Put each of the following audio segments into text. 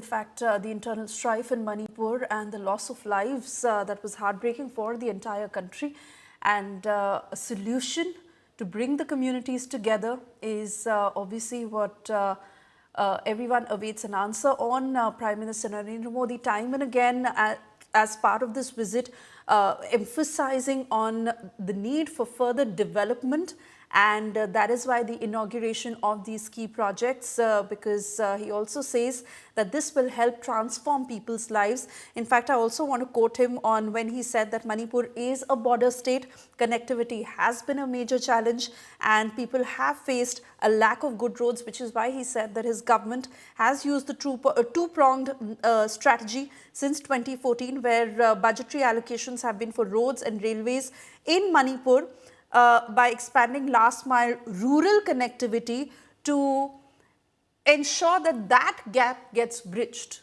in fact, the internal strife in Manipur and the loss of lives that was heartbreaking for the entire country. And a solution to bring the communities together is obviously what everyone awaits an answer on. Prime Minister Narendra Modi, time and again, as part of this visit, emphasizing on the need for further development, and that is why the inauguration of these key projects, because he also says that this will help transform people's lives. In fact, I also want to quote him on when he said that Manipur is a border state. Connectivity has been a major challenge and people have faced a lack of good roads, which is why he said that his government has used the two-pronged strategy since 2014, where budgetary allocations have been for roads and railways in Manipur, by expanding last mile rural connectivity to ensure that that gap gets bridged.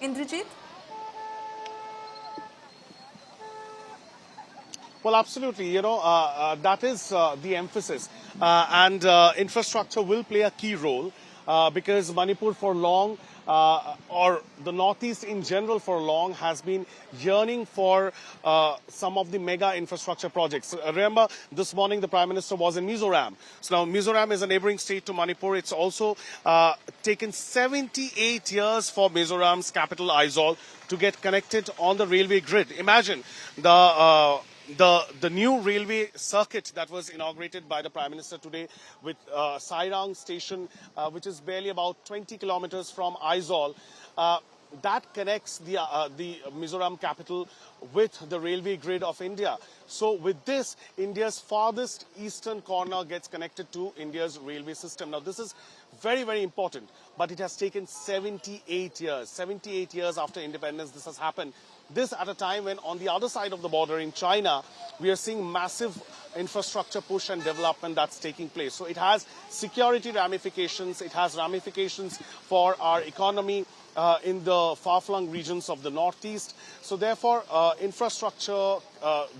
Indrajit? Well, absolutely. That is the emphasis. And infrastructure will play a key role because Manipur for long, or the Northeast in general for long, has been yearning for some of the mega infrastructure projects. Remember, this morning the Prime Minister was in Mizoram. So now Mizoram is a neighboring state to Manipur. It's also taken 78 years for Mizoram's capital, Aizawl, to get connected on the railway grid. Imagine the new railway circuit that was inaugurated by the Prime Minister today with Sairang station, which is barely about 20 kilometers from Aizawl. That connects the Mizoram capital with the railway grid of India. So with this, India's farthest eastern corner gets connected to India's railway system. Now, this is very, very important, but it has taken 78 years. 78 years after independence, this has happened. This at a time when on the other side of the border in China, we are seeing massive infrastructure push and development that's taking place. So it has security ramifications. It has ramifications for our economy in the far-flung regions of the Northeast. So therefore, infrastructure,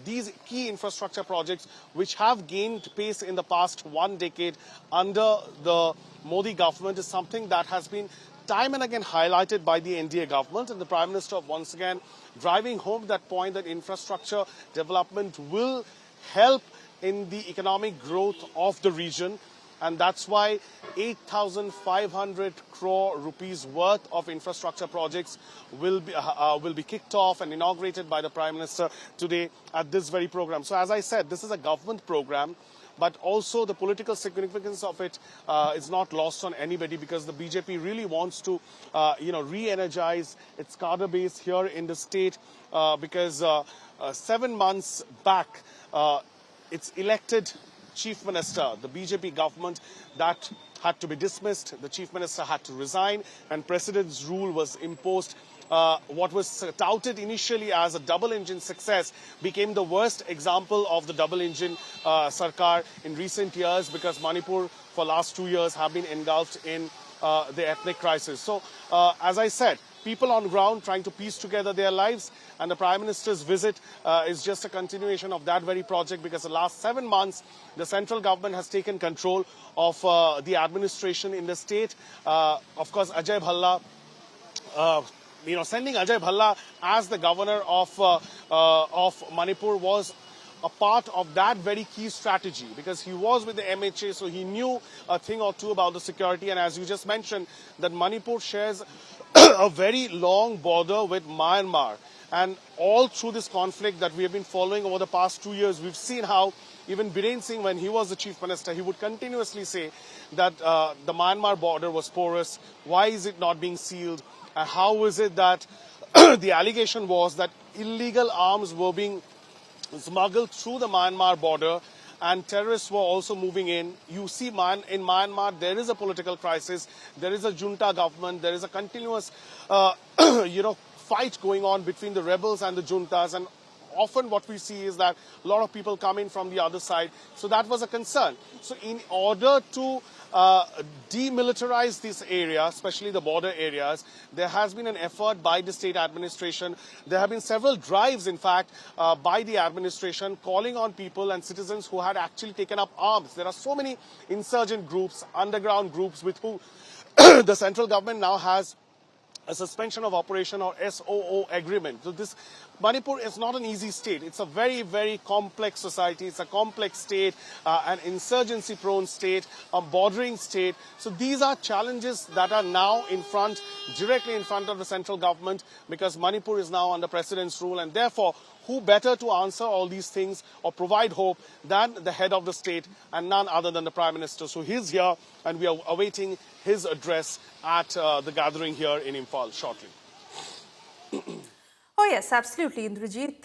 these key infrastructure projects, which have gained pace in the past 1 decade under the Modi government, is something that has been time and again highlighted by the NDA government, and the Prime Minister once again driving home that point that infrastructure development will help in the economic growth of the region. And that's why 8,500 crore rupees worth of infrastructure projects will be kicked off and inaugurated by the Prime Minister today at this very program. So as I said, this is a government program, but also the political significance of it is not lost on anybody, because the BJP really wants to, re-energize its cadre base here in the state, because 7 months back, its elected Chief Minister, the BJP government, that had to be dismissed. The Chief Minister had to resign, and President's rule was imposed. What was touted initially as a double-engine success became the worst example of the double-engine Sarkar in recent years, because Manipur for last 2 years have been engulfed in the ethnic crisis. So, as I said, people on ground trying to piece together their lives, and the Prime Minister's visit is just a continuation of that very project, because the last 7 months, the central government has taken control of the administration in the state. Of course, Ajay Bhalla, sending Ajay Bhalla as the governor of Manipur was a part of that very key strategy, because he was with the MHA, so he knew a thing or two about the security. And as you just mentioned, that Manipur shares a very long border with Myanmar. And all through this conflict that we have been following over the past 2 years, we've seen how even Biren Singh, when he was the Chief Minister, he would continuously say that the Myanmar border was porous. Why is it not being sealed? And how is it that the allegation was that illegal arms were being smuggled through the Myanmar border, and terrorists were also moving in. You see, in Myanmar, there is a political crisis. There is a junta government. There is a continuous, fight going on between the rebels and the juntas. And often what we see is that a lot of people come in from the other side. So that was a concern. So in order to demilitarize this area, especially the border areas, there has been an effort by the state administration. There have been several drives, in fact, by the administration calling on people and citizens who had actually taken up arms. There are so many insurgent groups, underground groups with who the central government now has a suspension of operation or SOO agreement. So this Manipur is not an easy state. It's a very, very complex society. It's a complex state, an insurgency-prone state, a bordering state. So these are challenges that are now directly in front of the central government, because Manipur is now under president's rule, and therefore who better to answer all these things or provide hope than the head of the state, and none other than the Prime Minister. So he's here, and we are awaiting his address at the gathering here in Imphal shortly. Oh yes, absolutely, Indrajit.